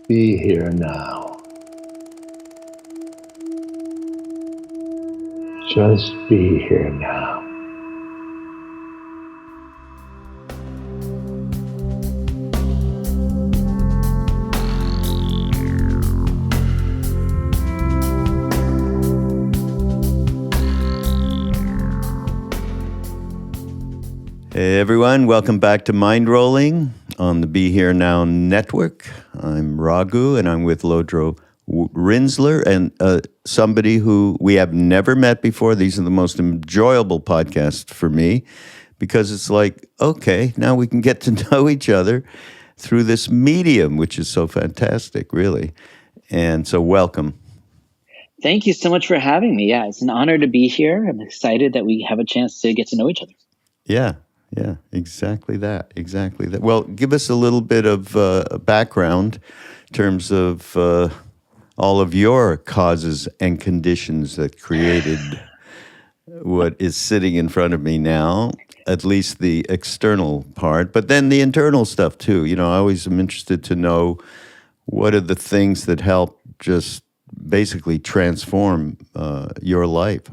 be here now. Just be here now. Hey everyone, welcome back to Mindrolling on the Be Here Now network. I'm Raghu and I'm with Lodro Rinzler and somebody who we have never met before. These are the most enjoyable podcasts for me because it's like, okay, now we can get to know each other through this medium, which is so fantastic, really. And so welcome. Thank you so much for having me. Yeah, it's an honor to be here. I'm excited that we have a chance to get to know each other. Yeah, exactly that. Well, give us a little bit of background in terms of all of your causes and conditions that created what is sitting in front of me now, at least the external part, but then the internal stuff too. You know, I always am interested to know what are the things that help just basically transform your life.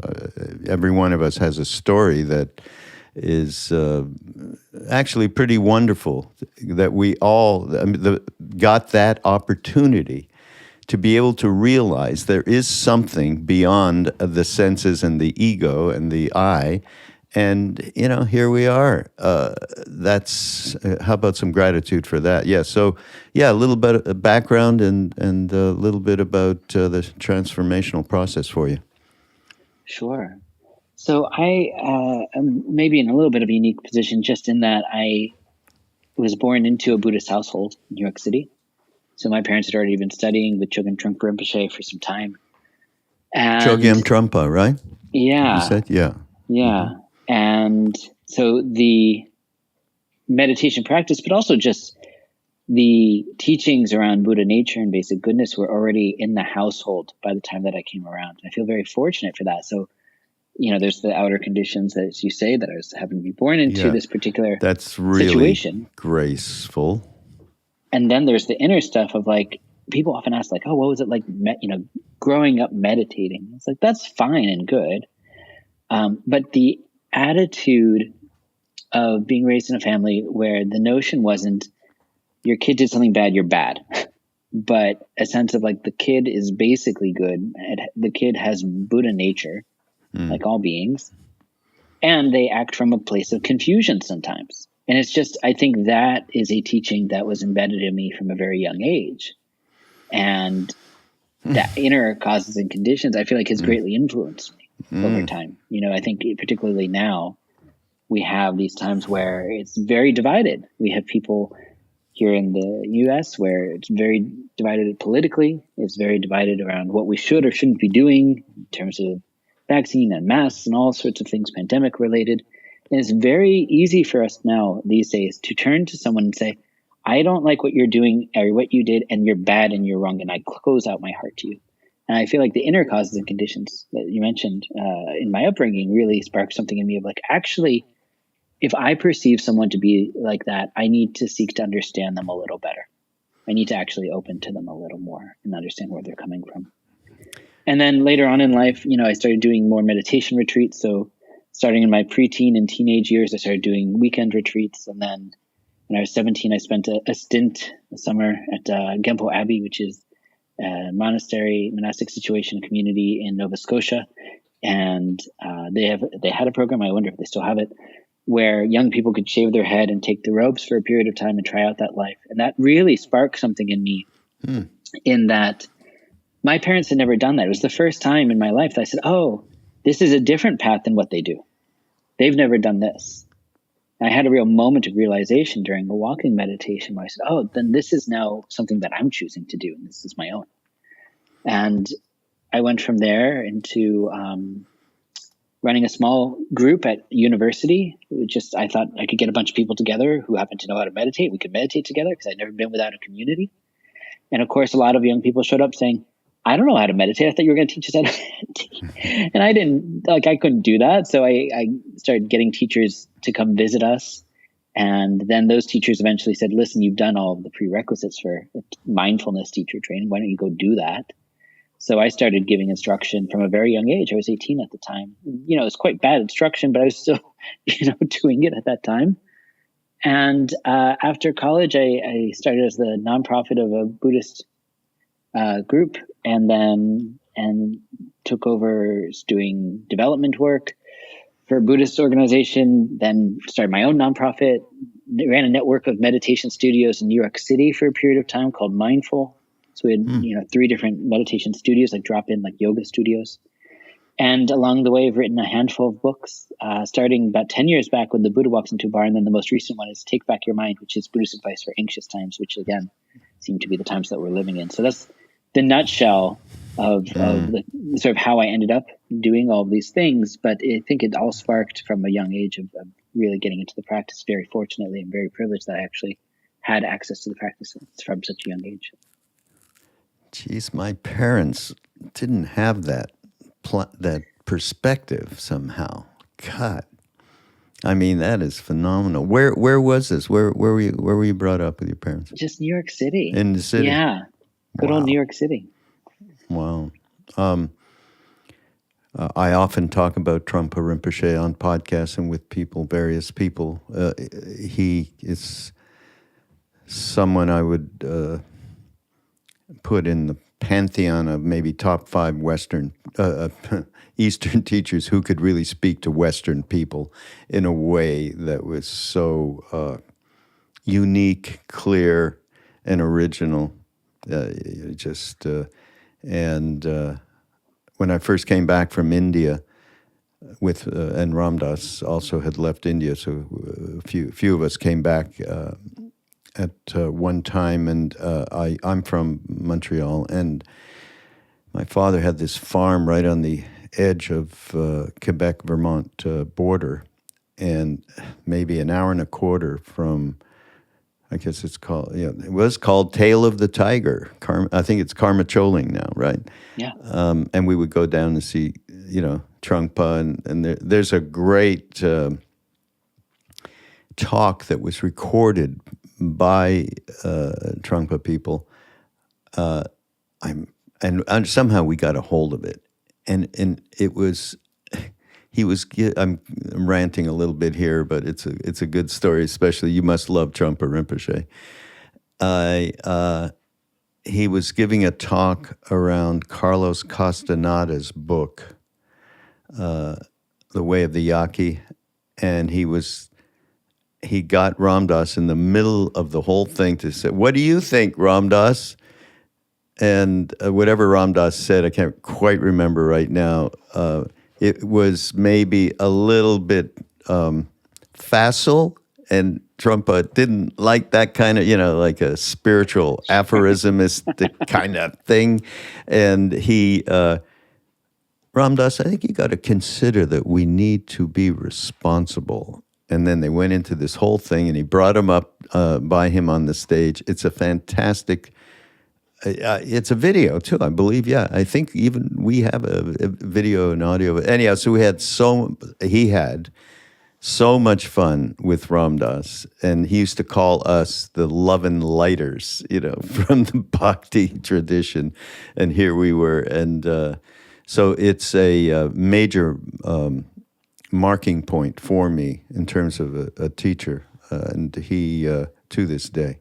Every one of us has a story that is actually pretty wonderful, that we all got that opportunity to be able to realize there is something beyond the senses and the ego and the I. And, you know, here we are. That's, how about some gratitude for that? Yeah, so, yeah, a little bit of background and a little bit about the transformational process for you. Sure. So I am maybe in a little bit of a unique position just in that I was born into a Buddhist household in New York City. So my parents had already been studying with Trungpa Rinpoche for some time. Chogyam Trungpa, right? Yeah. You said? Yeah. Yeah. Mm-hmm. And so the meditation practice, but also just the teachings around Buddha nature and basic goodness were already in the household by the time that I came around. I feel very fortunate for that. So, you know, there's the outer conditions that, as you say, that I was having to be born into this particular that's really situation. Graceful. And then there's the inner stuff of like, people often ask like, oh, what was it like, growing up meditating? It's like, that's fine and good. But the attitude of being raised in a family where the notion wasn't your kid did something bad, you're bad, but a sense of like the kid is basically good. The kid has Buddha nature, like all beings, and they act from a place of confusion sometimes. And it's just, I think that is a teaching that was embedded in me from a very young age. And that inner causes and conditions, I feel like has greatly influenced me over time. You know, I think particularly now we have these times where it's very divided. We have people here in the US where it's very divided politically. It's very divided around what we should or shouldn't be doing in terms of vaccine and masks and all sorts of things pandemic related. And it's very easy for us now these days to turn to someone and say, I don't like what you're doing or what you did, and you're bad and you're wrong, and I close out my heart to you. And I feel like the inner causes and conditions that you mentioned in my upbringing really sparked something in me of like, actually, if I perceive someone to be like that, I need to seek to understand them a little better. I need to actually open to them a little more and understand where they're coming from. And then later on in life, you know, I started doing more meditation retreats. So starting in my preteen and teenage years, I started doing weekend retreats. And then when I was 17, I spent a stint, a summer at Genpo Abbey, which is a monastic situation community in Nova Scotia. And they had a program, I wonder if they still have it, where young people could shave their head and take the robes for a period of time and try out that life. And that really sparked something in me in that my parents had never done that. It was the first time in my life that I said, oh, this is a different path than what they do. They've never done this. And I had a real moment of realization during a walking meditation where I said, oh, then this is now something that I'm choosing to do. And this is my own. And I went from there into running a small group at university. I thought I could get a bunch of people together who happen to know how to meditate. We could meditate together because I'd never been without a community. And of course, a lot of young people showed up saying, I don't know how to meditate. I thought you were going to teach us how to meditate. And I couldn't do that. So I started getting teachers to come visit us And then those teachers eventually said, listen, you've done all of the prerequisites for mindfulness teacher training. Why don't you go do that? So I started giving instruction from a very young age. I was 18 at the time. It was quite bad instruction, but I was still, doing it at that time. And after college, I started as the nonprofit of a Buddhist group, and took over doing development work for a Buddhist organization, then started my own nonprofit, ran a network of meditation studios in New York City for a period of time called Mindful. So we had, 3 different meditation studios, like drop-in, like yoga studios. And along the way, I've written a handful of books, starting about 10 years back when the Buddha walks into a bar. And then the most recent one is Take Back Your Mind, which is Buddhist advice for anxious times, which again, seem to be the times that we're living in. So that's the nutshell of the sort of how I ended up doing all of these things. But I think it all sparked from a young age of really getting into the practice. Very fortunately, I'm very privileged that I actually had access to the practice from such a young age. Geez, my parents didn't have that perspective somehow. God, I mean, that is phenomenal. Where was this? Where were you brought up with your parents? Just New York City. In the city? Yeah. Good old New York City. Wow. I often talk about Trungpa Rinpoche on podcasts and with various people. He is someone I would put in the pantheon of maybe top 5 Western, Eastern teachers who could really speak to Western people in a way that was so unique, clear, and original. When I first came back from India, and Ram Dass also had left India, so a few of us came back at one time, and I'm from Montreal, and my father had this farm right on the edge of Quebec-Vermont border, and maybe an hour and a quarter from, I guess it was called Tail of the Tiger. I think it's Karmacholing now, right? Yeah. And we would go down to see, Trungpa, and there's a great talk that was recorded by Trungpa people. And somehow we got a hold of it, and it was. I'm ranting a little bit here, but it's a good story. Especially, you must love Trungpa Rinpoche. He was giving a talk around Carlos Castanada's book, The Way of the Yaqui, and he got Ram Dass in the middle of the whole thing to say, "What do you think, Ram Dass?" And whatever Ram Dass said, I can't quite remember right now. It was maybe a little bit facile, and Trungpa didn't like that kind of, like a spiritual aphorismistic kind of thing. And Ram Dass, I think you got to consider that we need to be responsible. And then they went into this whole thing, and he brought him up by him on the stage. It's a fantastic. It's a video too, I believe. Yeah, I think even we have a video and audio. Anyhow, so he had so much fun with Ram Dass, and he used to call us the Lovin' Lighters, from the Bhakti tradition, and here we were, and so it's a major marking point for me in terms of a teacher, and he to this day.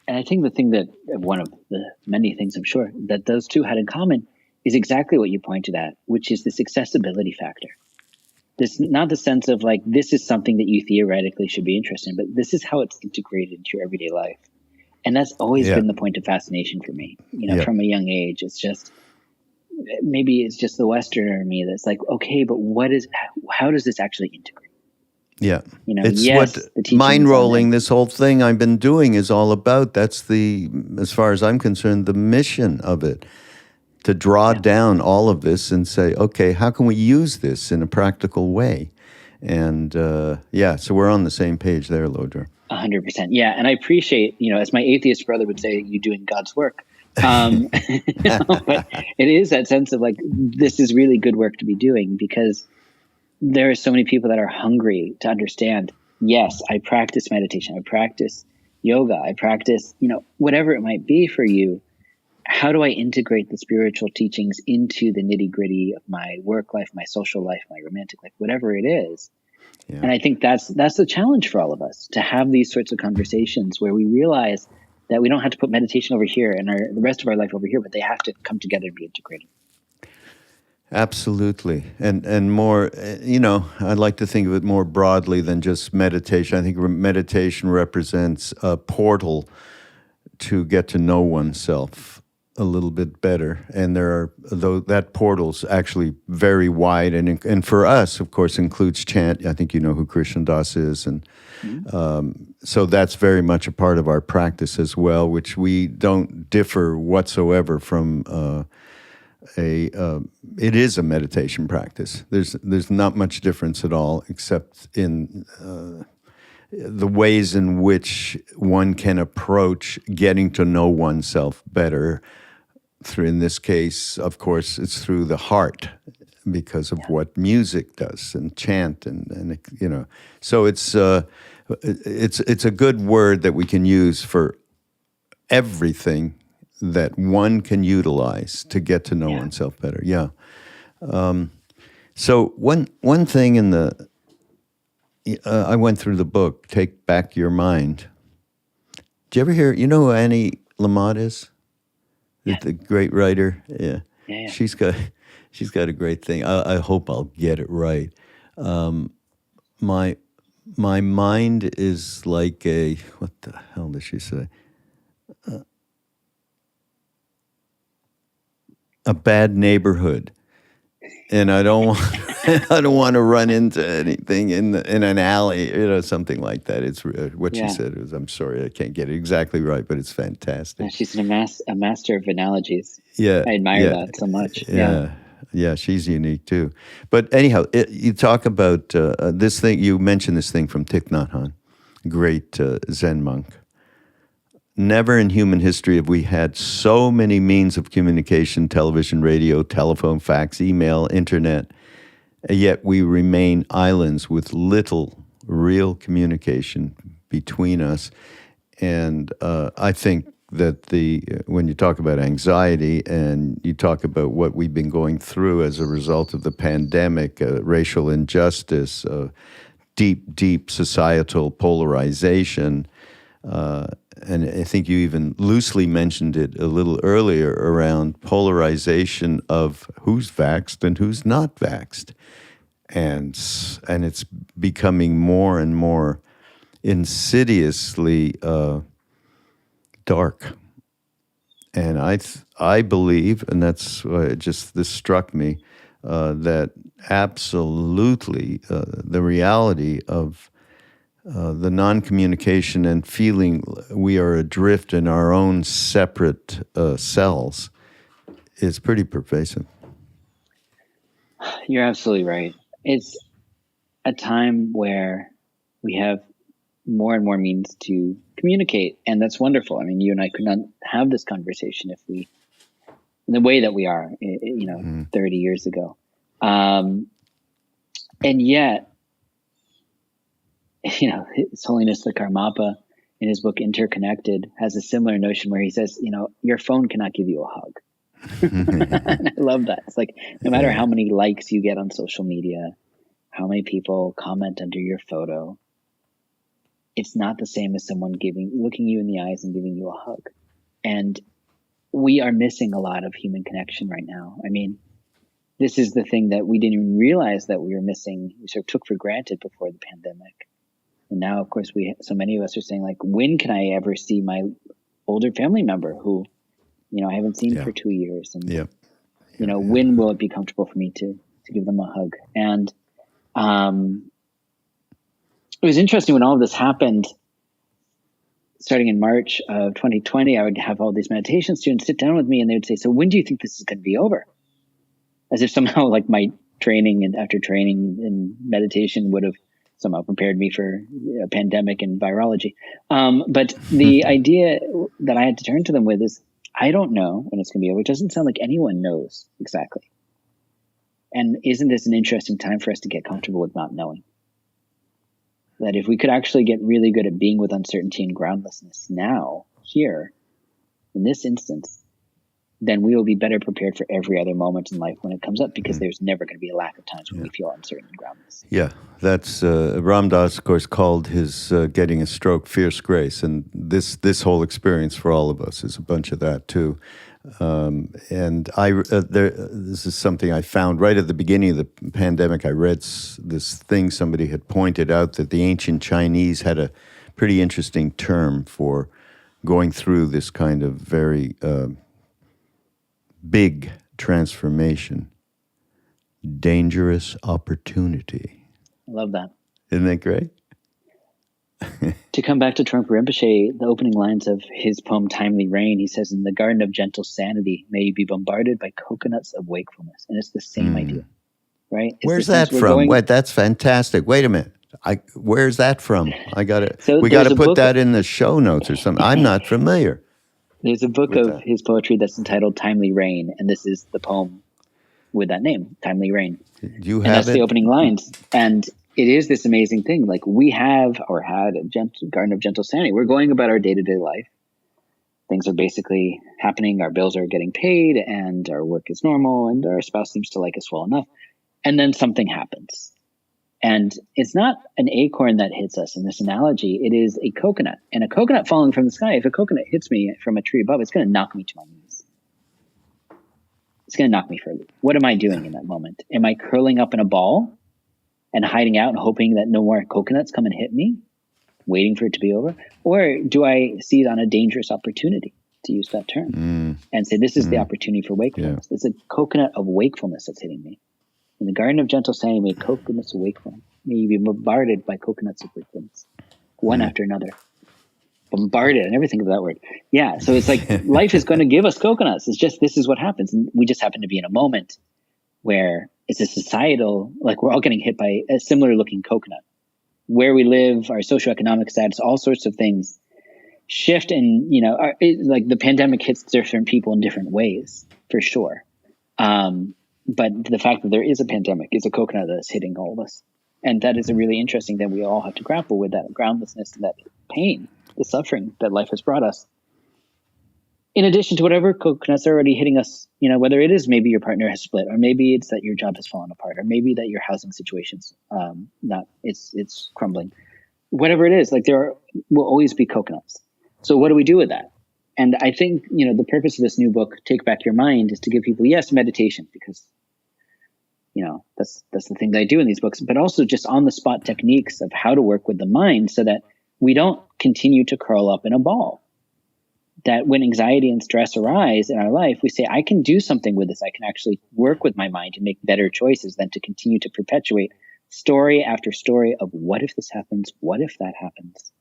And I think the thing that, one of the many things I'm sure that those two had in common is exactly what you pointed at, which is this accessibility factor. This, not the sense of like, this is something that you theoretically should be interested in, but this is how it's integrated into your everyday life. And that's always been the point of fascination for me, from a young age. It's just, maybe it's just the Westerner in me that's like, okay, but how does this actually integrate? Yeah, it's what Mindrolling, this whole thing I've been doing is all about. That's as far as I'm concerned, the mission of it, to draw down all of this and say, okay, how can we use this in a practical way? And so we're on the same page there, Lodro. 100%. Yeah, and I appreciate, as my atheist brother would say, you doing God's work. But it is that sense of like, this is really good work to be doing, because there are so many people that are hungry to understand yes, I practice meditation, I practice yoga, I practice, whatever it might be for you. How do I integrate the spiritual teachings into the nitty gritty of my work life, my social life, my romantic life, whatever it is? Yeah. And I think that's the challenge for all of us, to have these sorts of conversations where we realize that we don't have to put meditation over here and the rest of our life over here, but they have to come together and be integrated. Absolutely. And more, I'd like to think of it more broadly than just meditation. I think meditation represents a portal to get to know oneself a little bit better. And that portal's actually very wide. And for us, of course, includes chant. I think you know who Krishna Das is. And so that's very much a part of our practice as well, which we don't differ whatsoever from it is a meditation practice. There's not much difference at all, except in the ways in which one can approach getting to know oneself better. In this case, of course, it's through the heart, because of what music does and chant and So it's a good word that we can use for everything that one can utilize to get to know oneself better. Yeah. So one thing in I went through the book, Take Back Your Mind. Did you ever hear, you know who Annie Lamott is? Yeah. The great writer? Yeah. She's got a great thing. I hope I'll get it right. My mind is like what the hell does she say? A bad neighborhood, and I don't want to run into anything in an alley, something like that. It's what she said. I'm sorry, I can't get it exactly right, but it's fantastic. Yeah, she's a master of analogies. Yeah, I admire that so much. Yeah, she's unique too. But anyhow, you talk about this thing. You mentioned this thing from Thich Nhat Hanh, great Zen monk. Never in human history have we had so many means of communication: television, radio, telephone, fax, email, internet. Yet we remain islands with little real communication between us. And I think that when you talk about anxiety and you talk about what we've been going through as a result of the pandemic, racial injustice, deep societal polarization, and I think you even loosely mentioned it a little earlier around polarization of who's vaxxed and who's not vaxxed. And it's becoming more and more insidiously dark. And I believe, and that's this struck me, that absolutely the reality of the non-communication and feeling we are adrift in our own separate cells is pretty pervasive. You're absolutely right. It's a time where we have more and more means to communicate, and that's wonderful. I mean, you and I could not have this conversation if we, in the way that we are, 30 years ago. And yet, His Holiness the Karmapa, in his book Interconnected, has a similar notion where he says, your phone cannot give you a hug. And I love that. It's like, no matter how many likes you get on social media, how many people comment under your photo, it's not the same as someone looking you in the eyes and giving you a hug. And we are missing a lot of human connection right now. I mean, this is the thing that we didn't even realize that we were missing. We sort of took for granted before the pandemic. And now, of course, so many of us are saying, like, when can I ever see my older family member who, I haven't seen for 2 years? And, when will it be comfortable for me to give them a hug? And it was interesting when all of this happened, starting in March of 2020, I would have all these meditation students sit down with me and they would say, so when do you think this is going to be over? As if somehow like my training and after training in meditation would have somehow prepared me for a pandemic and virology. But the idea that I had to turn to them with is, I don't know when it's going to be over. It doesn't sound like anyone knows exactly. And isn't this an interesting time for us to get comfortable with not knowing? that if we could actually get really good at being with uncertainty and groundlessness now, here, in this instance, then we will be better prepared for every other moment in life when it comes up, because there's never going to be a lack of times when we feel uncertain and groundless. Yeah, that's Ram Dass, of course, called his getting a stroke fierce grace, and this whole experience for all of us is a bunch of that too. And this is something I found right at the beginning of the pandemic. I read this thing somebody had pointed out that the ancient Chinese had a pretty interesting term for going through this kind of very big transformation. Dangerous opportunity. I love that. Isn't that great? To come back to Trungpa Rinpoche, the opening lines of his poem Timely Rain, he says, in the garden of gentle sanity, may you be bombarded by coconuts of wakefulness. And it's the same idea, right? Where's that from? Wait, that's fantastic. Wait a minute. Where's that from? We got to put that in the show notes or something. I'm not familiar. There's a book of his poetry that's entitled Timely Rain, and this is the poem with that name, Timely Rain. You have and that's the opening lines. And it is this amazing thing. Like, we have or had a garden of gentle sanity. We're going about our day-to-day life. Things are basically happening. Our bills are getting paid, and our work is normal, and our spouse seems to like us well enough. And then something happens. And it's not an acorn that hits us in this analogy. It is a coconut. And a coconut falling from the sky, if a coconut hits me from a tree above, it's going to knock me to my knees. It's going to knock me further. What am I doing in that moment? Am I curling up in a ball and hiding out and hoping that no more coconuts come and hit me, waiting for it to be over? Or do I seize on a dangerous opportunity, to use that term, and say, this is the opportunity for wakefulness. It's a coconut of wakefulness that's hitting me. In the garden of gentle sanity, may coconuts of wakefulness. May you be bombarded by coconuts of wakefulness, one after another. Bombarded. I never think of that word. Yeah, so it's like life is going to give us coconuts. It's just, this is what happens. And we just happen to be in a moment where it's a societal, like, we're all getting hit by a similar looking coconut. Where we live, our socioeconomic status, all sorts of things shift. And, like, the pandemic hits different people in different ways, for sure. But the fact that there is a pandemic is a coconut that's hitting all of us. And that is a really interesting that we all have to grapple with, that groundlessness and that pain, the suffering that life has brought us. In addition to whatever coconuts are already hitting us, whether it is maybe your partner has split, or maybe it's that your job has fallen apart, or maybe that your housing situation's it's crumbling. Whatever it is, like, there will always be coconuts. So what do we do with that? And I think, the purpose of this new book, Take Back Your Mind, is to give people, yes, meditation, because that's the thing that I do in these books, but also just on the spot techniques of how to work with the mind so that we don't continue to curl up in a ball. That when anxiety and stress arise in our life, we say, I can do something with this. I can actually work with my mind and make better choices than to continue to perpetuate story after story of, what if this happens? What if that happens?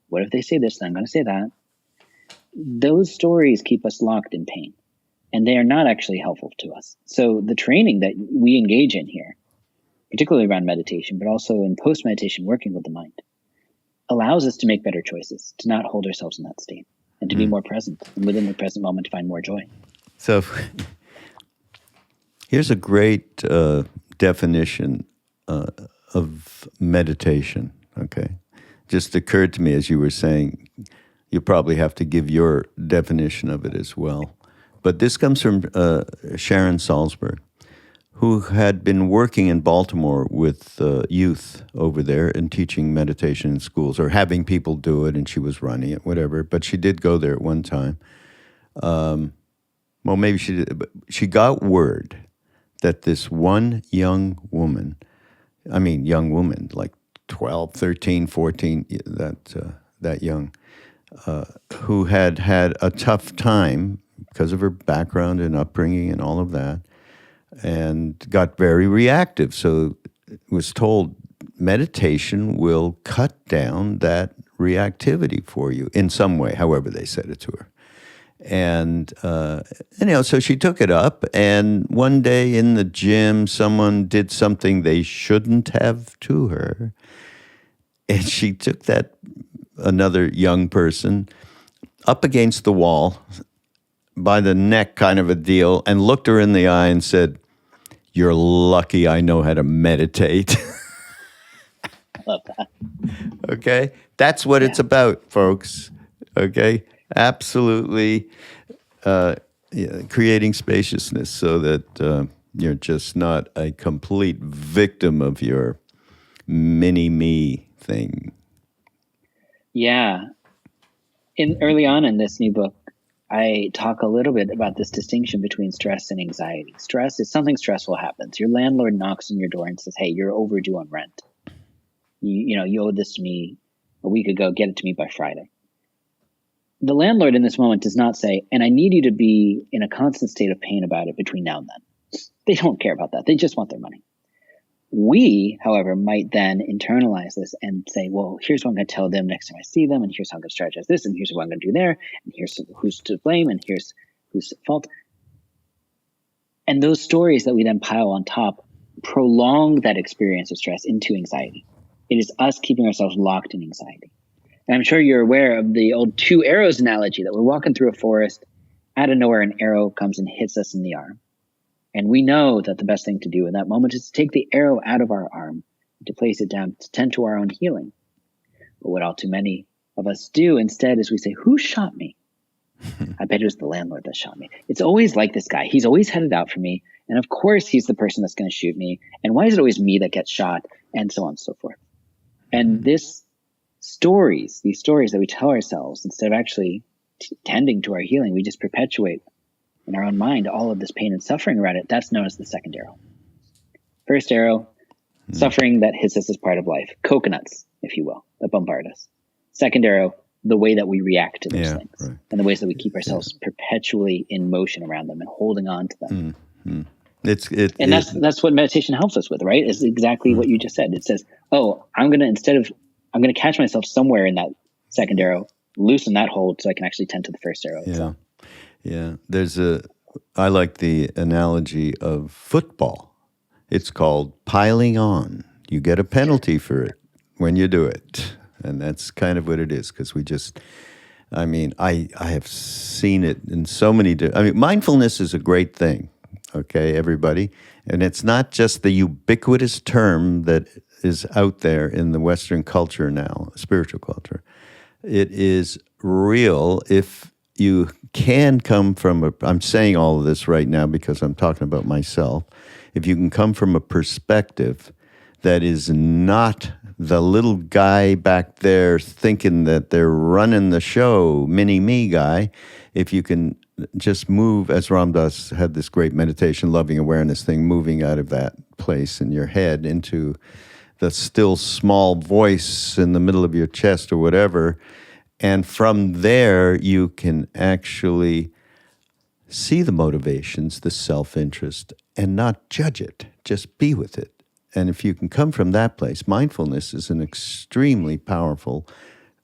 What if they say this? Then I'm going to say that. Those stories keep us locked in pain, and they are not actually helpful to us. So the training that we engage in here, particularly around meditation, but also in post-meditation, working with the mind, allows us to make better choices, to not hold ourselves in that state, and to be more present, and within the present moment to find more joy. So here's a great definition of meditation, okay? Just occurred to me as you were saying. You probably have to give your definition of it as well. But this comes from Sharon Salzberg, who had been working in Baltimore with youth over there and teaching meditation in schools, or having people do it, and she was running it, whatever. But she did go there at one time. Well, maybe she did, but she got word that this one young woman, like 12, 13, 14, that young, who had a tough time because of her background and upbringing and all of that, and got very reactive. So was told, meditation will cut down that reactivity for you in some way, however they said it to her. And so she took it up, and one day in the gym, someone did something they shouldn't have to her, and she took another young person up against the wall by the neck, kind of a deal, and looked her in the eye and said, "You're lucky I know how to meditate." love that. Okay? That's what it's about, folks. Okay? Absolutely creating spaciousness so that you're just not a complete victim of your mini-me thing. Yeah. Early on in this new book, I talk a little bit about this distinction between stress and anxiety. Stress is something stressful happens. Your landlord knocks on your door and says, hey, you're overdue on rent. You owe this to me a week ago. Get it to me by Friday. The landlord in this moment does not say, and I need you to be in a constant state of pain about it between now and then. They don't care about that. They just want their money. We, however, might then internalize this and say, well, here's what I'm going to tell them next time I see them, and here's how I'm going to strategize this, and here's what I'm going to do there, and here's who's to blame, and here's who's at fault. And those stories that we then pile on top prolong that experience of stress into anxiety. It is us keeping ourselves locked in anxiety. And I'm sure you're aware of the old two arrows analogy, that we're walking through a forest, out of nowhere an arrow comes and hits us in the arm. And we know that the best thing to do in that moment is to take the arrow out of our arm, to place it down, to tend to our own healing. But what all too many of us do instead is we say, who shot me? I bet it was the landlord that shot me. It's always like this guy. He's always headed out for me. And of course, he's the person that's going to shoot me. And why is it always me that gets shot? And so on and so forth. And these stories that we tell ourselves, instead of actually tending to our healing, we just perpetuate in our own mind all of this pain and suffering around it. That's known as the second arrow. First arrow, suffering that hits us as part of life. Coconuts, if you will, that bombard us. Second arrow, the way that we react to those things. Right. And the ways that we keep ourselves perpetually in motion around them and holding on to them. That's what meditation helps us with, right? Is exactly what you just said. It says, oh, I'm going to catch myself somewhere in that second arrow, loosen that hold so I can actually tend to the first arrow. Yeah. Yeah, I like the analogy of football. It's called piling on. You get a penalty for it when you do it. And that's kind of what it is, because I have seen it in so many mindfulness is a great thing, okay, everybody? And it's not just the ubiquitous term that is out there in the Western culture now, spiritual culture. It is real if you can come from I'm saying all of this right now because I'm talking about myself. If you can come from a perspective that is not the little guy back there thinking that they're running the show, mini-me guy, if you can just move, as Ram Dass had this great meditation, loving awareness thing, moving out of that place in your head into the still small voice in the middle of your chest or whatever. And from there, you can actually see the motivations, the self-interest, and not judge it. Just be with it. And if you can come from that place, mindfulness is an extremely powerful,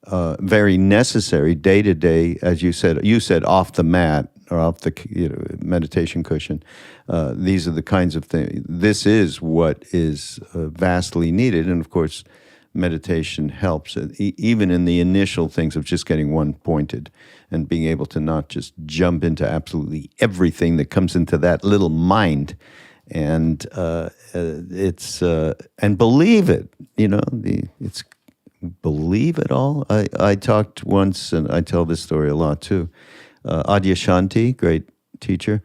very necessary day-to-day, as you said off the mat or off the meditation cushion. These are the kinds of things. This is what is vastly needed. And of course, meditation helps, even in the initial things of just getting one pointed and being able to not just jump into absolutely everything that comes into that little mind, and it's and believe it. It's believe it all. I talked once, and I tell this story a lot too. Adyashanti, great teacher,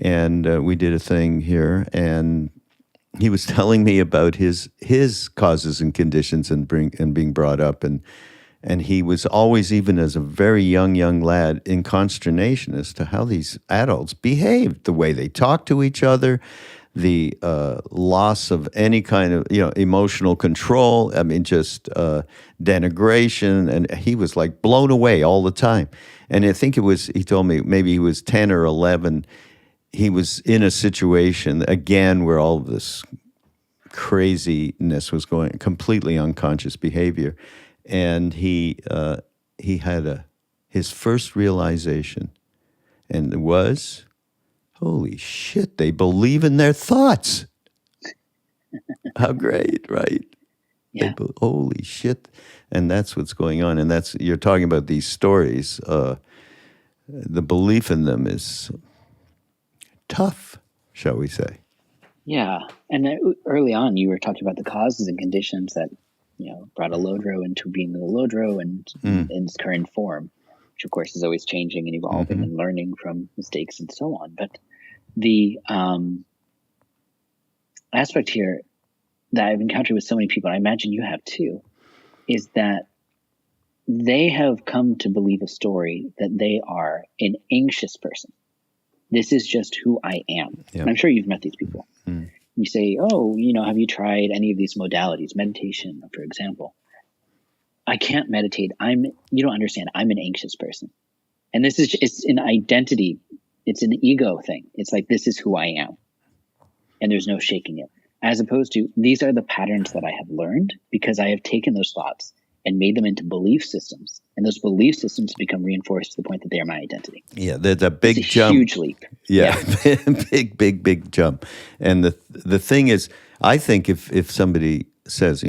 and we did a thing here, and he was telling me about his causes and conditions and being brought up, and he was always, even as a very young lad, in consternation as to how these adults behaved, the way they talked to each other, the loss of any kind of emotional control. Just denigration, and he was like blown away all the time. And I think he told me maybe he was 10 or 11. He was in a situation, again, where all this craziness was going, completely unconscious behavior. And he had his first realization, and it was, holy shit, they believe in their thoughts. How great, right? Yeah. Holy shit. And that's what's going on. And you're talking about these stories. The belief in them is tough, shall we say. Yeah. And early on, you were talking about the causes and conditions that brought a Lodro into being the Lodro and in its current form, which of course is always changing and evolving and learning from mistakes and so on. But the aspect here that I've encountered with so many people, and I imagine you have too, is that they have come to believe a story that they are an anxious person. This is just who I am. Yeah. And I'm sure you've met these people. You say, oh, have you tried any of these modalities, meditation, for example? I can't meditate. You don't understand. I'm an anxious person. And it's an identity. It's an ego thing. It's like, this is who I am. And there's no shaking it. As opposed to, these are the patterns that I have learned because I have taken those thoughts and made them into belief systems. And those belief systems become reinforced to the point that they are my identity. Yeah, there's a big it's a jump. Huge leap. Yeah. big jump. And the thing is, I think if somebody says,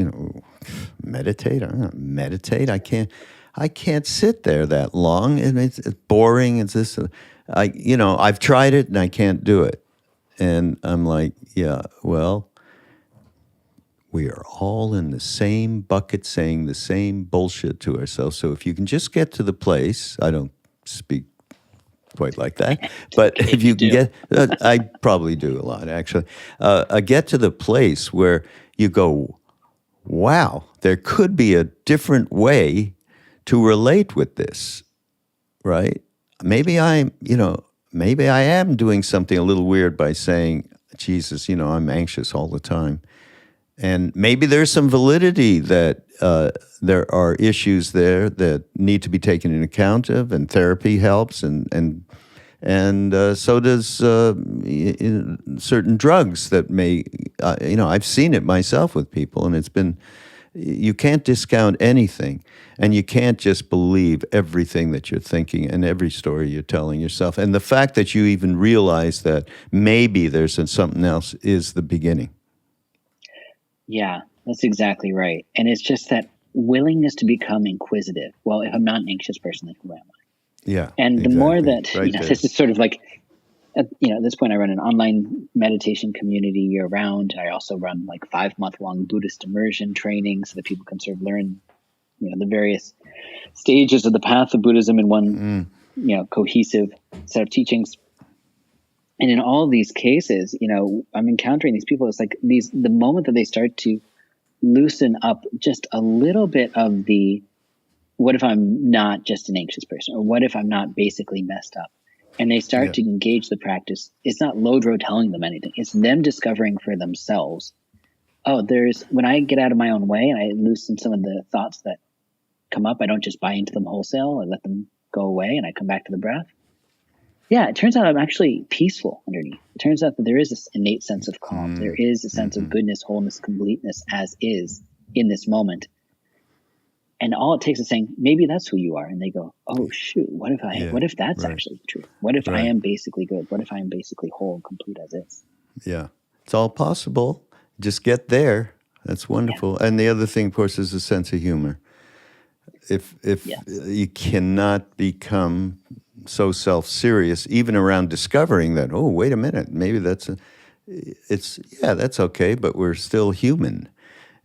meditate, I don't meditate, I can't sit there that long, and it's boring. It's this, I've tried it and I can't do it. And I'm like, yeah, well, we are all in the same bucket saying the same bullshit to ourselves. So if you can just get to the place, I don't speak quite like that, but if you can get, I probably do a lot actually, get to the place where you go, wow, there could be a different way to relate with this, right? Maybe I am doing something a little weird by saying, Jesus, I'm anxious all the time. And maybe there's some validity that there are issues there that need to be taken into account of, and therapy helps, and so does certain drugs that may, I've seen it myself with people, and it's been, you can't discount anything, and you can't just believe everything that you're thinking and every story you're telling yourself. And the fact that you even realize that maybe there's something else is the beginning. Yeah, that's exactly right. And it's just that willingness to become inquisitive. Well, if I'm not an anxious person, then who am I? Yeah. And the more that, this is sort of like, at this point, I run an online meditation community year round. I also run like 5-month-long Buddhist immersion training so that people can sort of learn, the various stages of the path of Buddhism in one, cohesive set of teachings. And in all these cases, I'm encountering these people. It's like the moment that they start to loosen up just a little bit of the, what if I'm not just an anxious person? Or what if I'm not basically messed up? And they start to engage the practice. It's not Lodro telling them anything. It's them discovering for themselves, when I get out of my own way and I loosen some of the thoughts that come up, I don't just buy into them wholesale. I let them go away and I come back to the breath. Yeah, it turns out I'm actually peaceful underneath. It turns out that there is this innate sense of calm. There is a sense of goodness, wholeness, completeness as is in this moment. And all it takes is saying, maybe that's who you are. And they go, oh, shoot, what if that's actually the truth? What if I am basically good? What if I am basically whole and complete as is? Yeah, it's all possible. Just get there. That's wonderful. Yeah. And the other thing, of course, is a sense of humor. If you cannot become so self-serious, even around discovering that, oh, wait a minute, maybe that's okay, but we're still human.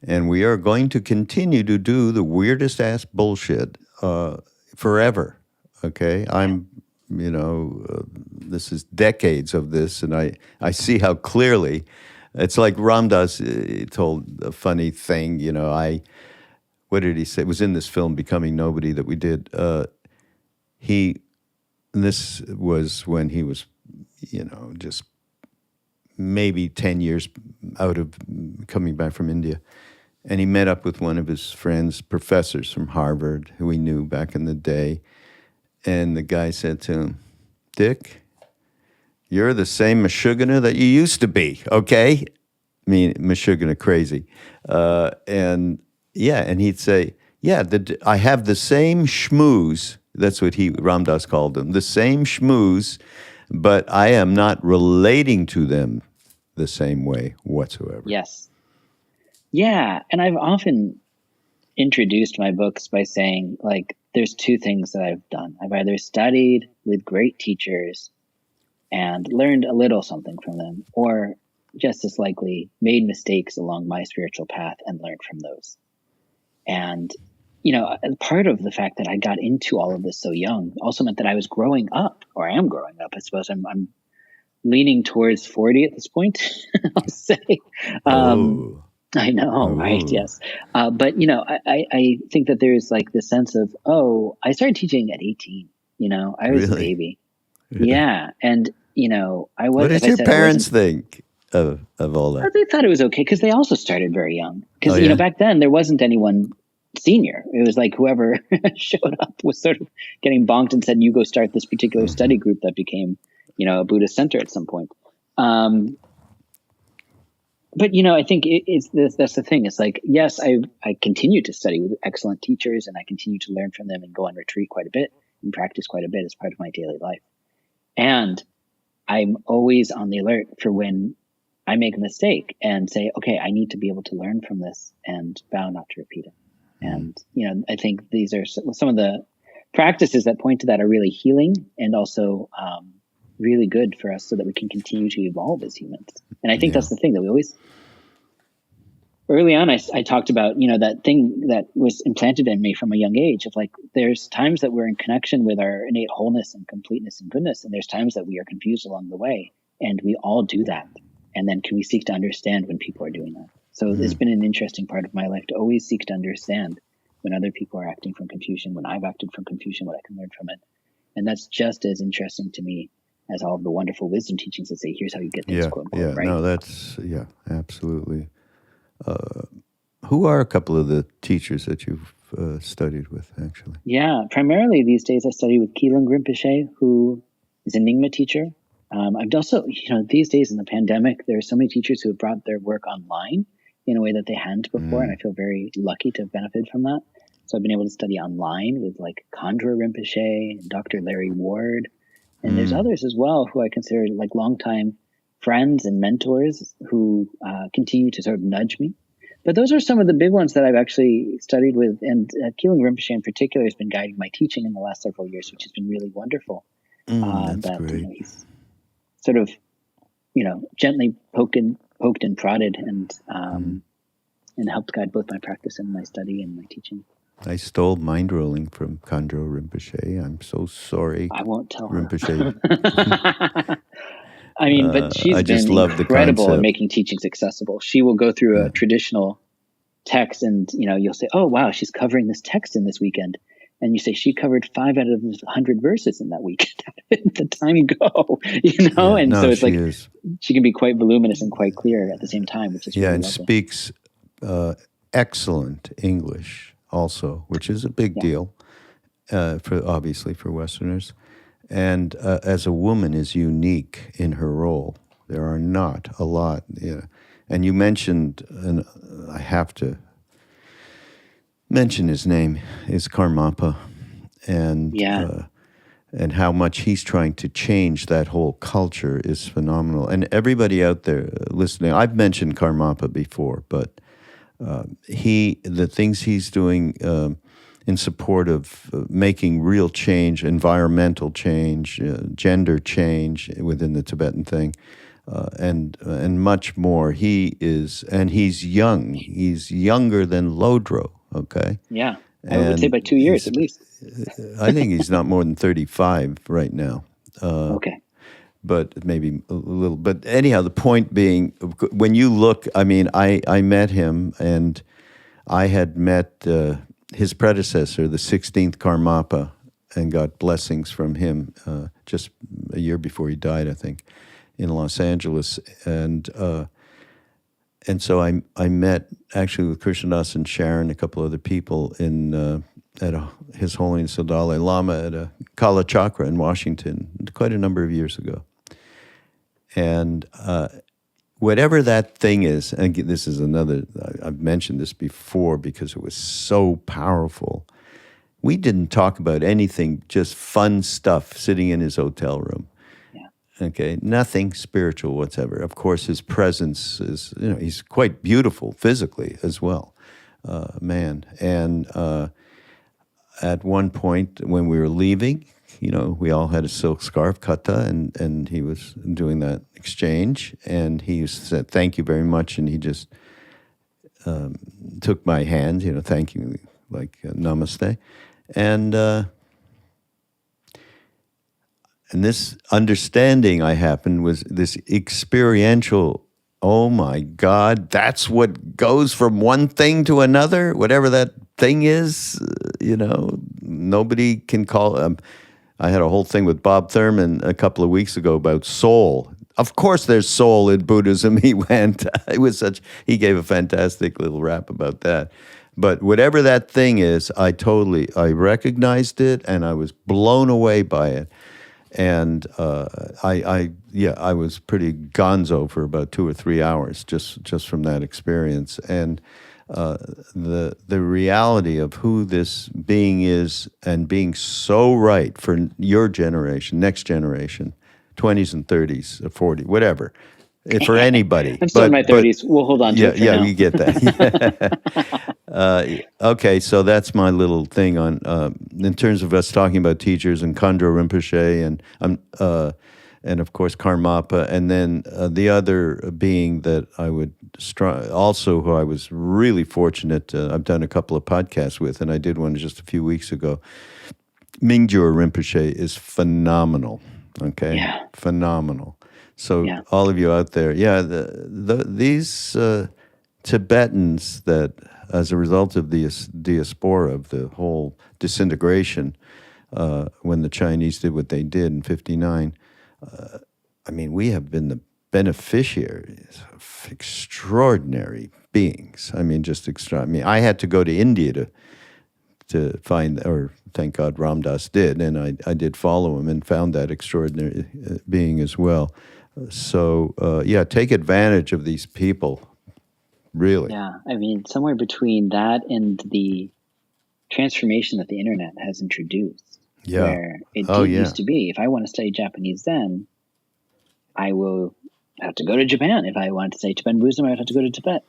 And we are going to continue to do the weirdest ass bullshit forever, okay? This is decades of this, and I see how clearly, it's like Ram Dass told a funny thing, what did he say? It was in this film, Becoming Nobody, that we did. This was when he was, just maybe 10 years out of coming back from India. And he met up with one of his friends, professors from Harvard, who he knew back in the day. And the guy said to him, Dick, you're the same Meshuggah that you used to be, okay? I mean, Meshuggah crazy. And he'd say, I have the same schmooze. That's what Ram Dass called them, the same schmooze, but I am not relating to them the same way whatsoever. Yes. Yeah, and I've often introduced my books by saying, there's two things that I've done. I've either studied with great teachers and learned a little something from them, or just as likely made mistakes along my spiritual path and learned from those. And, part of the fact that I got into all of this so young also meant that I was growing up, or I am growing up. I suppose I'm leaning towards 40 at this point, I'll say. Oh. I know, right? Ooh. Yes. But, I think that there's like this sense of, I started teaching at 18. I was a Really? baby. Yeah. And, I was, What did as I your said, parents think of all that? they thought it was okay because they also started very young. Because, Oh, yeah? back then there wasn't anyone senior. It was like whoever showed up was sort of getting bonked and said, you go start this particular study group that became, a Buddhist center at some point. But, I think that's the thing. It's like, yes, I continue to study with excellent teachers, and I continue to learn from them and go on retreat quite a bit and practice quite a bit as part of my daily life. And I'm always on the alert for when I make a mistake and say, okay, I need to be able to learn from this and vow not to repeat it. And, I think these are some of the practices that point to that are really healing and also really good for us so that we can continue to evolve as humans. And I think that's the thing that we always, early on, I talked about, that thing that was implanted in me from a young age of like, there's times that we're in connection with our innate wholeness and completeness and goodness. And there's times that we are confused along the way, and we all do that. And then can we seek to understand when people are doing that? So it's been an interesting part of my life to always seek to understand when other people are acting from confusion, when I've acted from confusion, what I can learn from it. And that's just as interesting to me as all of the wonderful wisdom teachings that say, here's how you get things, quote unquote, right? No, that's, absolutely. Who are a couple of the teachers that you've studied with, actually? Yeah, primarily these days I study with Keelan Rinpoche, who is an Nyingma teacher. I've also, these days in the pandemic, there are so many teachers who have brought their work online in a way that they hadn't before, and I feel very lucky to have benefited from that. So I've been able to study online with like Khandra Rinpoche and Dr. Larry Ward. And there's others as well who I consider like longtime friends and mentors who continue to sort of nudge me. But those are some of the big ones that I've actually studied with. And Keelan Rinpoche in particular has been guiding my teaching in the last several years, which has been really wonderful. That's great. He's sort of, gently poked and prodded and helped guide both my practice and my study and my teaching. I stole Mindrolling from Khandro Rinpoche. I'm so sorry. I won't tell her. Rinpoche. I mean, but she's been incredible at making teachings accessible. She will go through a traditional text and, you'll say, oh, wow, she's covering this text in this weekend. And you say she covered 5 out of 100 verses in that weekend. The time go, and so it's like she can be quite voluminous and quite clear at the same time, which is really and lovely. Speaks excellent English also, which is a big deal obviously for Westerners. And as a woman is unique in her role. There are not a lot. And you mentioned, and I have to mention his name, is Karmapa. And how much he's trying to change that whole culture is phenomenal. And everybody out there listening, I've mentioned Karmapa before, but the things he's doing in support of making real change, environmental change, gender change within the Tibetan thing, and much more. He's young. He's younger than Lodro, okay? Yeah, I would say by 2 years at least. I think he's not more than 35 right now. Okay. But maybe a little. But anyhow, the point being, when you look, I mean, I met him, and I had met his predecessor, the 16th Karmapa, and got blessings from him just a year before he died, I think, in Los Angeles. And so I met actually with Krishnadas and Sharon, a couple other people at His Holiness the Dalai Lama at a Kala Chakra in Washington quite a number of years ago. And whatever that thing is, and this is another, I've mentioned this before because it was so powerful. We didn't talk about anything, just fun stuff sitting in his hotel room. Yeah. Okay, nothing spiritual whatsoever. Of course, his presence is, he's quite beautiful physically as well, man. And at one point when we were leaving, we all had a silk scarf, kata, and he was doing that exchange, and he said, "Thank you very much," and he just took my hand, thank you, like namaste, and this understanding I happened was this experiential. Oh my God, that's what goes from one thing to another, whatever that thing is. Nobody can call. I had a whole thing with Bob Thurman a couple of weeks ago about soul. Of course, there's soul in Buddhism. He gave a fantastic little rap about that. But whatever that thing is, I recognized it, and I was blown away by it. And I was pretty gonzo for about 2 or 3 hours just from that experience. And the reality of who this being is, and being so right for your generation, next generation, 20s and 30s, or 40, whatever, for anybody. I'm still in my 30s. We'll hold on to it for now. Yeah, you get that. Okay, so that's my little thing on in terms of us talking about teachers and Lodro Rinpoche and of course Karmapa, and then the other being that I would also, who I was really fortunate. I've done a couple of podcasts with, and I did one just a few weeks ago. Mingyur Rinpoche is phenomenal. Okay, yeah. Phenomenal. So all of you out there, these Tibetans that, as a result of the diaspora, of the whole disintegration, when the Chinese did what they did in '59, we have been the beneficiaries of extraordinary beings. Just extraordinary. I had to go to India to find, or thank God Ram Dass did, and I did follow him and found that extraordinary being as well. So, take advantage of these people, really. Yeah, somewhere between that and the transformation that the internet has introduced, where it used to be, if I want to study Japanese Zen, I will have to go to Japan. If I want to study Tibetan Buddhism, I would have to go to Tibet.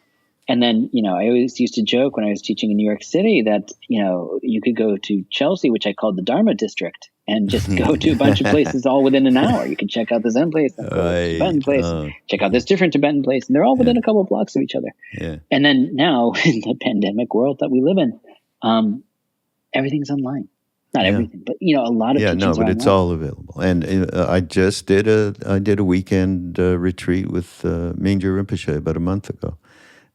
And then, I always used to joke when I was teaching in New York City that, you could go to Chelsea, which I called the Dharma district, and just go to a bunch of places all within an hour. You can check out the Zen place, the Tibetan place, check out this different Tibetan place, and they're all within a couple of blocks of each other. Yeah. And then now, in the pandemic world that we live in, everything's online. Not everything, but a lot of teachings are online. It's all available. And I just did a weekend retreat with Mingyur Rinpoche about a month ago.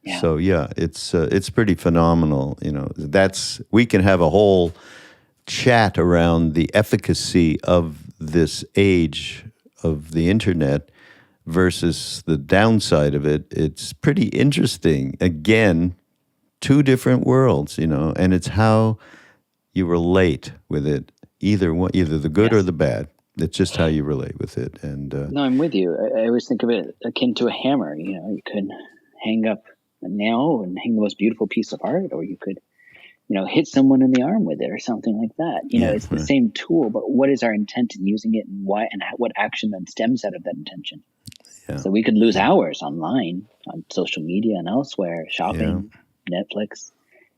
Yeah. So it's pretty phenomenal. We can have a whole chat around the efficacy of this age of the internet versus the downside of it. It's pretty interesting. Again, two different worlds, and it's how you relate with it. Either the good or the bad. It's just how you relate with it. And no, I'm with you. I always think of it akin to a hammer. You could hang up a nail and hang the most beautiful piece of art, or you could hit someone in the arm with it or something like that. It's the same tool, but what is our intent in using it, and why, and what action then stems out of that intention? Yeah. So we could lose hours online, on social media and elsewhere, shopping, Netflix,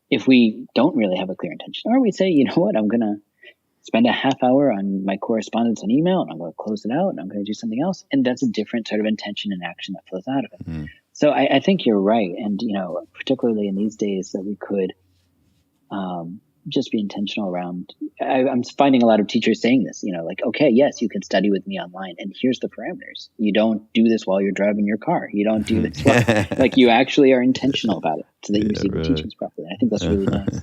if we don't really have a clear intention. Or we say, you know what, I'm going to spend a half hour on my correspondence on email, and I'm going to close it out, and I'm going to do something else. And that's a different sort of intention and action that flows out of it. Mm. So I think you're right. And, particularly in these days, that we could just be intentional around. I'm finding a lot of teachers saying this, okay, yes, you can study with me online, and here's the parameters. You don't do this while you're driving your car. You don't do this while, you actually are intentional about it, so that you receive the teachings properly. I think that's really nice.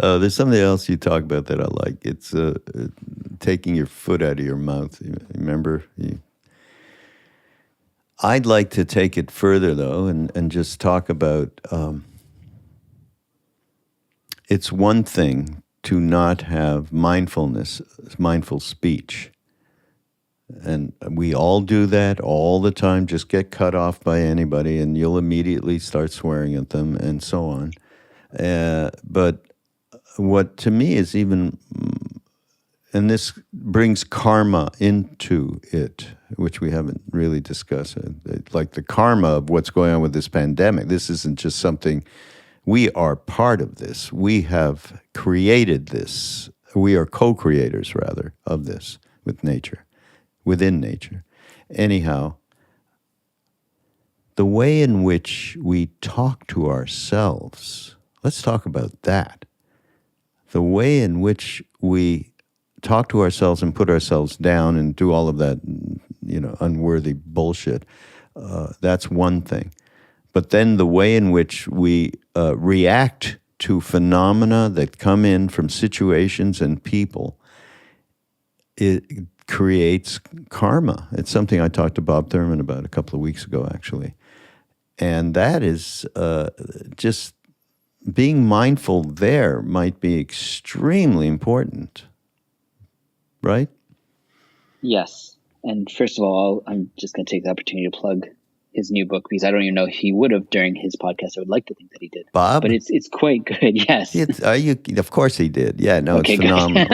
There's something else you talk about that I like. It's taking your foot out of your mouth. Remember? I'd like to take it further, though, and just talk about it's one thing to not have mindfulness, mindful speech. And we all do that all the time. Just get cut off by anybody, and you'll immediately start swearing at them and so on. But what to me is even, and this brings karma into it, which we haven't really discussed, like the karma of what's going on with this pandemic. This isn't just something, we are part of this. We have created this. We are co-creators, rather, of this with nature, within nature. Anyhow, the way in which we talk to ourselves, let's talk about that. The way in which we talk to ourselves and put ourselves down and do all of that, unworthy bullshit, that's one thing. But then the way in which we react to phenomena that come in from situations and people, it creates karma. It's something I talked to Bob Thurman about a couple of weeks ago, actually. And that is just being mindful there might be extremely important, right? Yes. And first of all, I'm just going to take the opportunity to plug his new book, because I don't even know if he would have during his podcast. I would like to think that he did. Bob? But it's quite good, yes. Of course he did. Yeah, no, okay, it's phenomenal.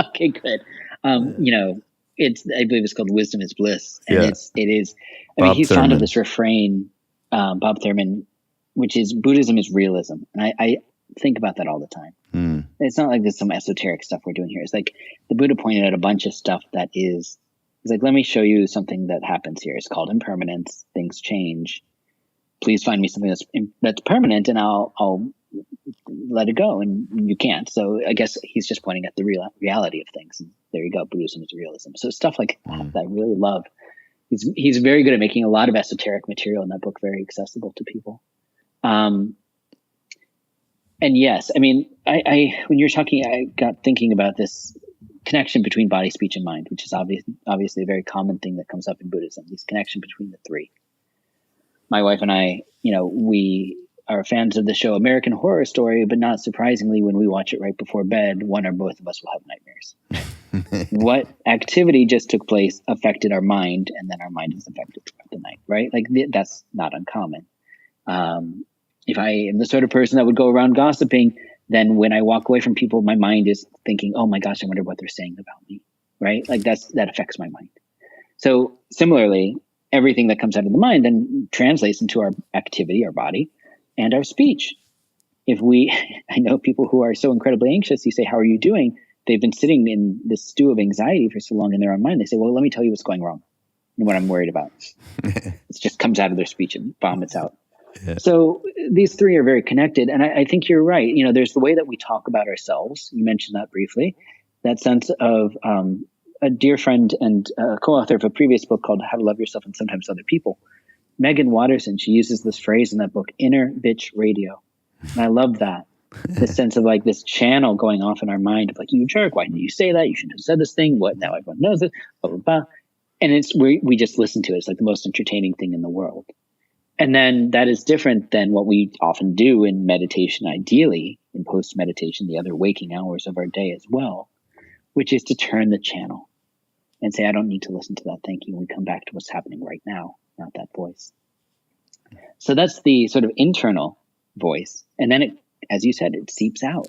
Okay, good. I believe it's called Wisdom is Bliss. And it is, he's Thurman. fond of this refrain, Bob Thurman, which is Buddhism is realism. And I think about that all the time. It's not like there's some esoteric stuff we're doing here. It's like the Buddha pointed out a bunch of stuff that is, he's like, let me show you something that happens here. It's called impermanence. Things change. Please find me something that's permanent, and I'll let it go. And you can't. So I guess he's just pointing at the reality of things. And there you go. Buddhism is realism. So stuff like that I really love. He's very good at making a lot of esoteric material in that book very accessible to people. And yes, I when you're talking, I got thinking about this connection between body, speech, and mind, which is obviously a very common thing that comes up in Buddhism, this connection between the three. My wife and I, we are fans of the show American Horror Story, but not surprisingly, when we watch it right before bed, one or both of us will have nightmares. What activity just took place affected our mind, and then our mind is affected throughout the night, right? Like that's not uncommon. If I am the sort of person that would go around gossiping, then when I walk away from people, my mind is thinking, oh my gosh, I wonder what they're saying about me, right? Like that affects my mind. So similarly, everything that comes out of the mind then translates into our activity, our body, and our speech. I know people who are so incredibly anxious, you say, how are you doing? They've been sitting in this stew of anxiety for so long in their own mind. They say, well, let me tell you what's going wrong and what I'm worried about. It just comes out of their speech and vomits out. Yeah. So these three are very connected. And I think you're right. There's the way that we talk about ourselves. You mentioned that briefly. That sense of a dear friend and co-author of a previous book called How to Love Yourself and Sometimes Other People, Megan Watterson, she uses this phrase in that book, inner bitch radio. And I love that. This sense of like this channel going off in our mind of like, you jerk, why didn't you say that? You shouldn't have said this thing. What? Now everyone knows it. Blah, blah, blah. And we just listen to it. It's like the most entertaining thing in the world. And then that is different than what we often do in meditation, ideally, in post-meditation, the other waking hours of our day as well, which is to turn the channel and say, I don't need to listen to that. Thank you. And we come back to what's happening right now, not that voice. So that's the sort of internal voice. And then it, as you said, it seeps out.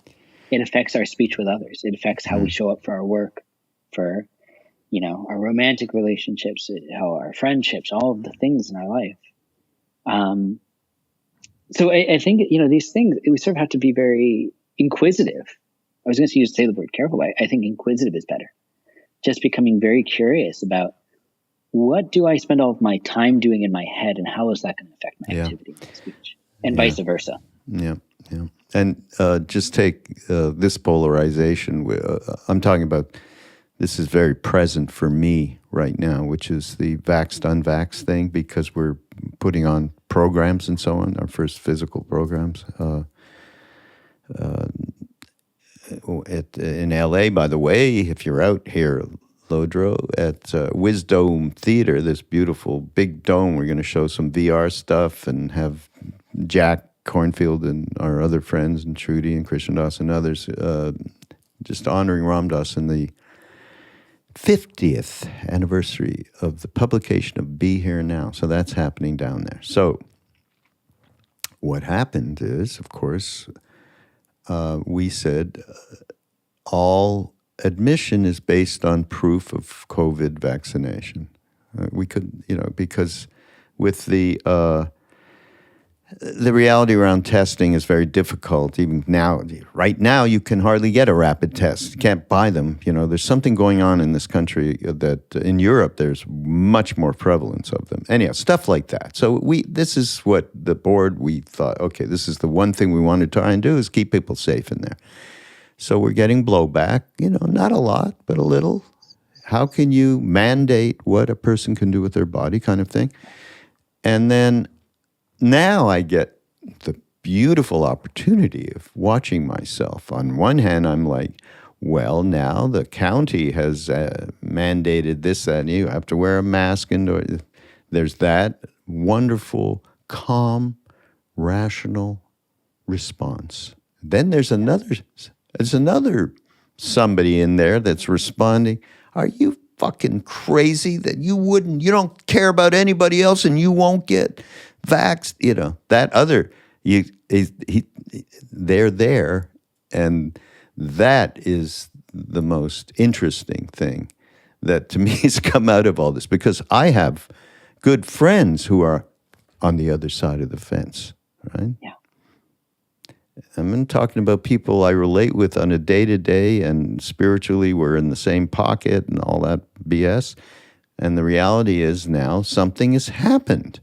It affects our speech with others. It affects how we show up for our work, for, our romantic relationships, how our friendships, all of the things in our life. So I think, these things, we sort of have to be very inquisitive. I was going to say the word careful, but I think inquisitive is better. Just becoming very curious about what do I spend all of my time doing in my head, and how is that going to affect my activity and my speech, and vice versa. Yeah. Yeah. And just take this polarization. I'm talking about, this is very present for me right now, which is the vaxxed, unvaxxed thing, because we're putting on programs and so on, our first physical programs. In LA, by the way, if you're out here, Lodro, at Wisdom Theater, this beautiful big dome, we're going to show some VR stuff and have Jack Cornfield and our other friends, and Trudy and Krishna Das and others, just honoring Ram Dass in the 50th anniversary of the publication of Be Here Now. So that's happening down there. So what happened is, of course, we said all admission is based on proof of COVID vaccination. We could, because with the the reality around testing is very difficult. Even now, right now, you can hardly get a rapid test. You can't buy them. There's something going on in this country that in Europe, there's much more prevalence of them. Anyhow, stuff like that. So this is what the board, we thought, okay, this is the one thing we want to try and do is keep people safe in there. So we're getting blowback, not a lot, but a little. How can you mandate what a person can do with their body kind of thing? And then now I get the beautiful opportunity of watching myself. On one hand, I'm like, well, now the county has mandated this, that, and you have to wear a mask. And there's that wonderful, calm, rational response. Then there's another somebody in there that's responding, are you fucking crazy that you don't care about anybody else and you won't get vaxxed? That other, they're there. And that is the most interesting thing that to me has come out of all this, because I have good friends who are on the other side of the fence, right? Yeah. I'm talking about people I relate with on a day-to-day, and spiritually we're in the same pocket and all that BS. And the reality is now something has happened.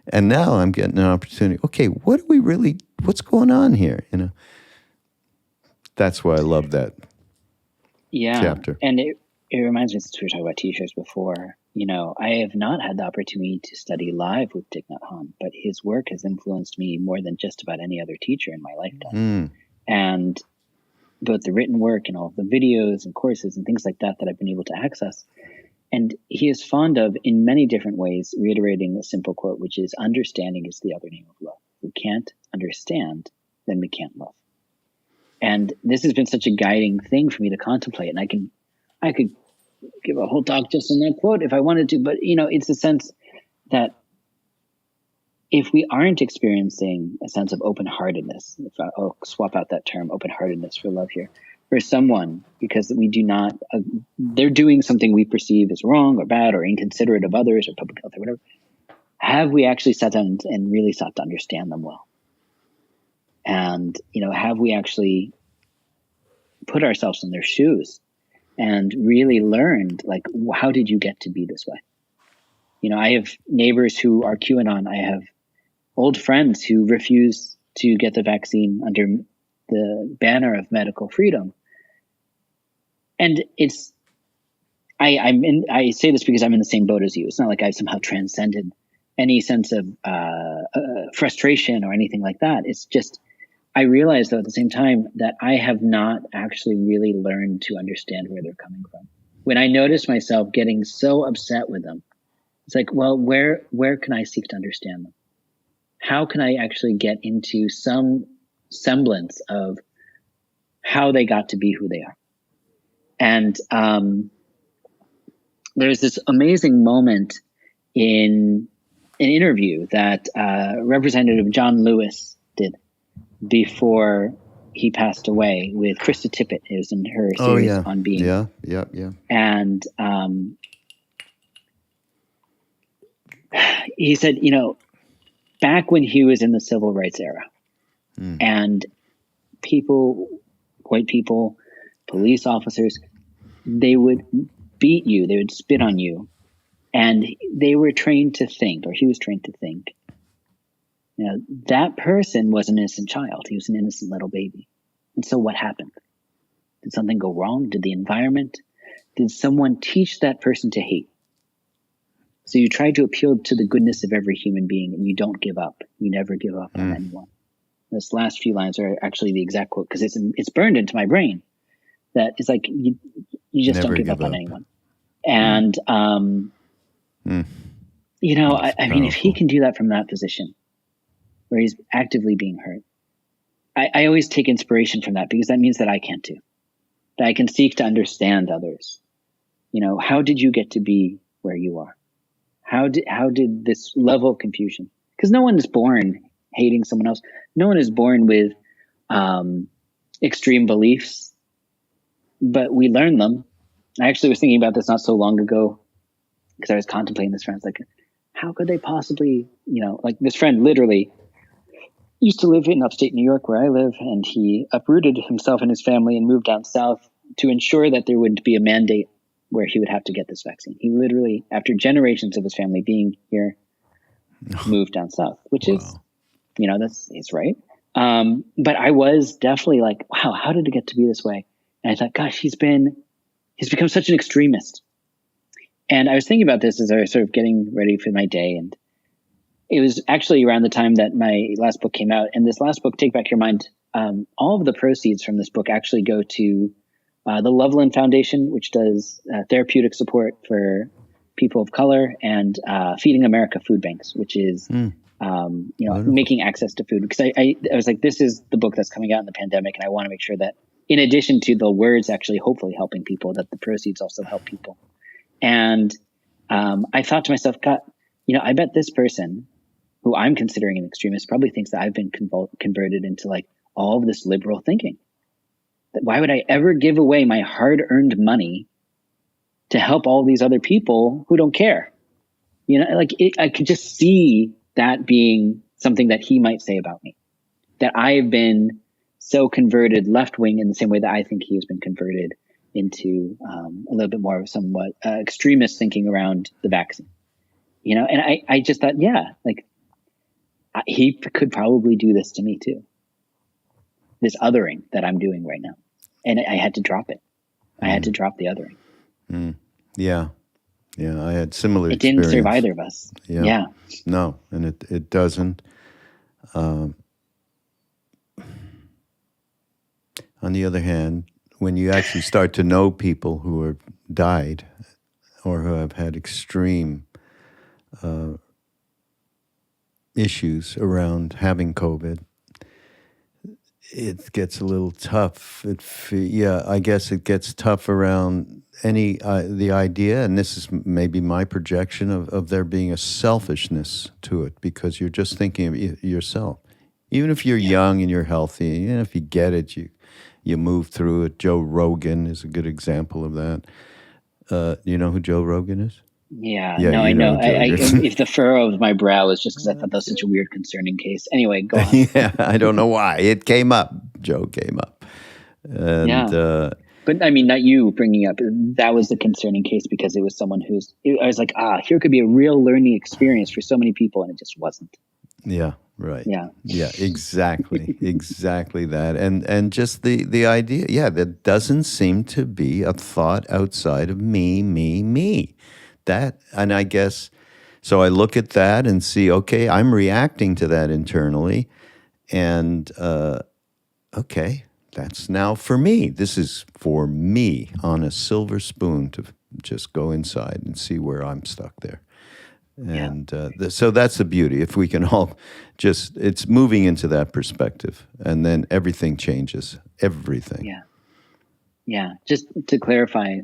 And now I'm getting an opportunity. Okay, what's going on here? That's why I love that chapter. And it reminds me, since we were talking about teachers before, I have not had the opportunity to study live with Thich Nhat Hanh, but his work has influenced me more than just about any other teacher in my lifetime. And both the written work and all of the videos and courses and things like that I've been able to access. And he is fond of, in many different ways, reiterating a simple quote, which is, understanding is the other name of love. If we can't understand, then we can't love. And this has been such a guiding thing for me to contemplate. And I could give a whole talk just on that quote if I wanted to, but it's a sense that if we aren't experiencing a sense of open-heartedness, I'll swap out that term, open-heartedness, for love here, for someone, because we do not, they're doing something we perceive as wrong or bad or inconsiderate of others or public health or whatever, have we actually sat down and really sought to understand them well? And, have we actually put ourselves in their shoes and really learned, how did you get to be this way? I have neighbors who are QAnon. I have old friends who refuse to get the vaccine under the banner of medical freedom. And I say this because I'm in the same boat as you. It's not like I've somehow transcended any sense of frustration or anything like that. It's just, I realize, though, at the same time, that I have not actually really learned to understand where they're coming from. When I notice myself getting so upset with them, it's like, well, where can I seek to understand them? How can I actually get into some semblance of how they got to be who they are? And there's this amazing moment in an interview that Representative John Lewis did before he passed away with Krista Tippett. It was in her series on Being. Yeah. And he said, back when he was in the civil rights era, and people, white people, police officers, they would beat you, they would spit on you, and they were trained to think, or he was trained to think, that person was an innocent child. He was an innocent little baby. And so what happened? Did something go wrong? Did the environment? Did someone teach that person to hate? So you try to appeal to the goodness of every human being, and you don't give up. You never give up on anyone. This last few lines are actually the exact quote, because it's burned into my brain. That it's like you just Never don't give up on up. anyone. And I mean, if he can do that from that position, where he's actively being hurt, I always take inspiration from that, because that means that I can too. That I can seek to understand others. How did you get to be where you are? How did this level of confusion? Because no one is born hating someone else. No one is born with extreme beliefs, but we learn them. I actually was thinking about this not so long ago, because I was contemplating this friend. Like, how could they possibly, like this friend literally used to live in upstate New York where I live, and he uprooted himself and his family and moved down south to ensure that there wouldn't be a mandate where he would have to get this vaccine. He literally, after generations of his family being here, moved down south, which is, he's right. But I was definitely like, wow, how did it get to be this way? And I thought, gosh, he's become such an extremist. And I was thinking about this as I was sort of getting ready for my day. And it was actually around the time that my last book came out. And this last book, Take Back Your Mind, all of the proceeds from this book actually go to the Loveland Foundation, which does therapeutic support for people of color, and Feeding America food banks, which is making access to food. Because I was like, this is the book that's coming out in the pandemic, and I want to make sure that in addition to the words actually hopefully helping people, that the proceeds also help people. And I thought to myself, God, I bet this person who I'm considering an extremist probably thinks that I've been converted into like all of this liberal thinking. That why would I ever give away my hard-earned money to help all these other people who don't care? I could just see that being something that he might say about me, that I've been so converted left-wing in the same way that I think he has been converted into a little bit more of somewhat extremist thinking around the vaccine, and I just thought, he could probably do this to me too, this othering that I'm doing right now. And I had to drop it. I had to drop the othering. Yeah. I had similar It didn't serve either of us. Yeah. No, and it doesn't. On the other hand, when you actually start to know people who have died or who have had extreme issues around having COVID, it gets a little tough. I guess it gets tough around the idea, and this is maybe my projection of there being a selfishness to it, because you're just thinking of yourself. Even if you're young and you're healthy, and if you get it, you move through it. Joe Rogan is a good example of that. You know who Joe Rogan is? Yeah, no, I know. If the furrow of my brow was just because I thought that was such a weird, concerning case. Anyway, go on. Yeah, I don't know why. It came up. Joe came up. And, but I mean, not you bringing up, that was the concerning case because it was someone I was like, here could be a real learning experience for so many people, and it just wasn't. Yeah, right. Yeah, exactly. Exactly that. And just the idea, that doesn't seem to be a thought outside of me. That, and I guess, so I look at that and see, okay, I'm reacting to that internally, and okay, that's now for me. This is for me on a silver spoon to just go inside and see where I'm stuck there. And so that's the beauty. If we can all it's moving into that perspective, and then everything changes. Everything. Yeah. Just to clarify,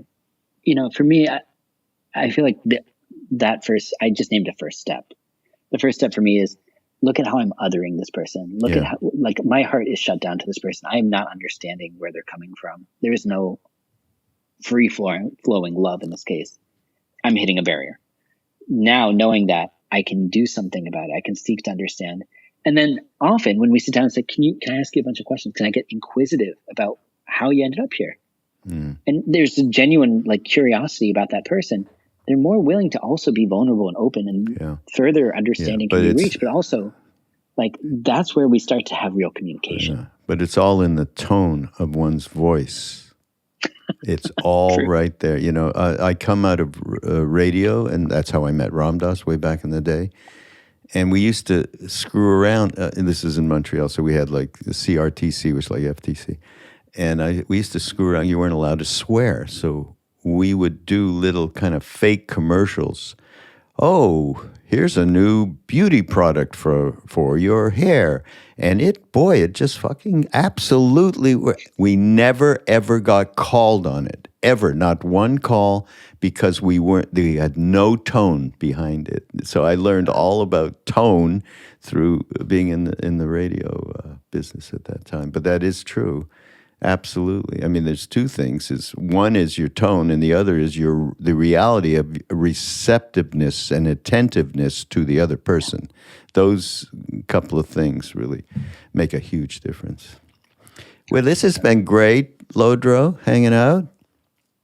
for me, I feel like that first, I just named a first step. The first step for me is look at how I'm othering this person. Look at how, my heart is shut down to this person. I am not understanding where they're coming from. There is no free flowing love in this case. I'm hitting a barrier. Now, knowing that, I can do something about it. I can seek to understand. And then often when we sit down and say, can I ask you a bunch of questions? Can I get inquisitive about how you ended up here? And there's a genuine curiosity about that person. They're more willing to also be vulnerable and open, and further understanding can be reached. But also, that's where we start to have real communication. Yeah, but it's all in the tone of one's voice. It's all right there. I come out of radio, and that's how I met Ram Dass way back in the day. And we used to screw around. And this is in Montreal, so we had the CRTC, which is like FTC. And we used to screw around. You weren't allowed to swear, so we would do little kind of fake commercials. Oh, here's a new beauty product for your hair. And it just fucking absolutely, we never, ever got called on it. Ever. Not one call, because we had no tone behind it. So I learned all about tone through being in the radio business at that time. But that is true. Absolutely. I mean, there's two things. One is your tone, and the other is the reality of receptiveness and attentiveness to the other person. Those couple of things really make a huge difference. Well, this has been great, Lodro, hanging out.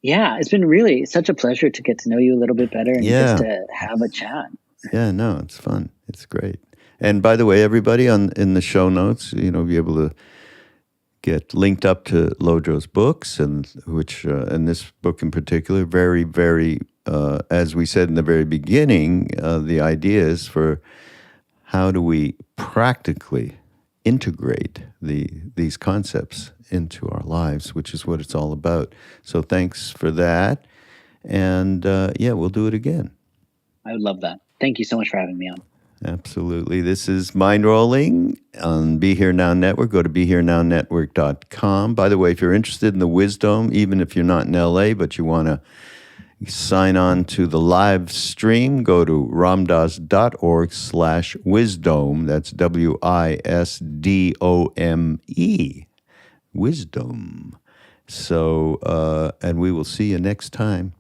Yeah, it's been really such a pleasure to get to know you a little bit better and just to have a chat. Yeah, no, it's fun. It's great. And by the way, everybody in the show notes, be able to get linked up to Lodro's books, and this book in particular, very, very, as we said in the very beginning, the idea is for how do we practically integrate these concepts into our lives, which is what it's all about. So thanks for that. And we'll do it again. I would love that. Thank you so much for having me on. Absolutely. This is Mindrolling on Be Here Now Network. Go to BeHereNowNetwork.com. By the way, if you're interested in the wisdom, even if you're not in LA, but you want to sign on to the live stream, go to ramdas.org/wisdom. That's WISDOME. Wisdom. So, and we will see you next time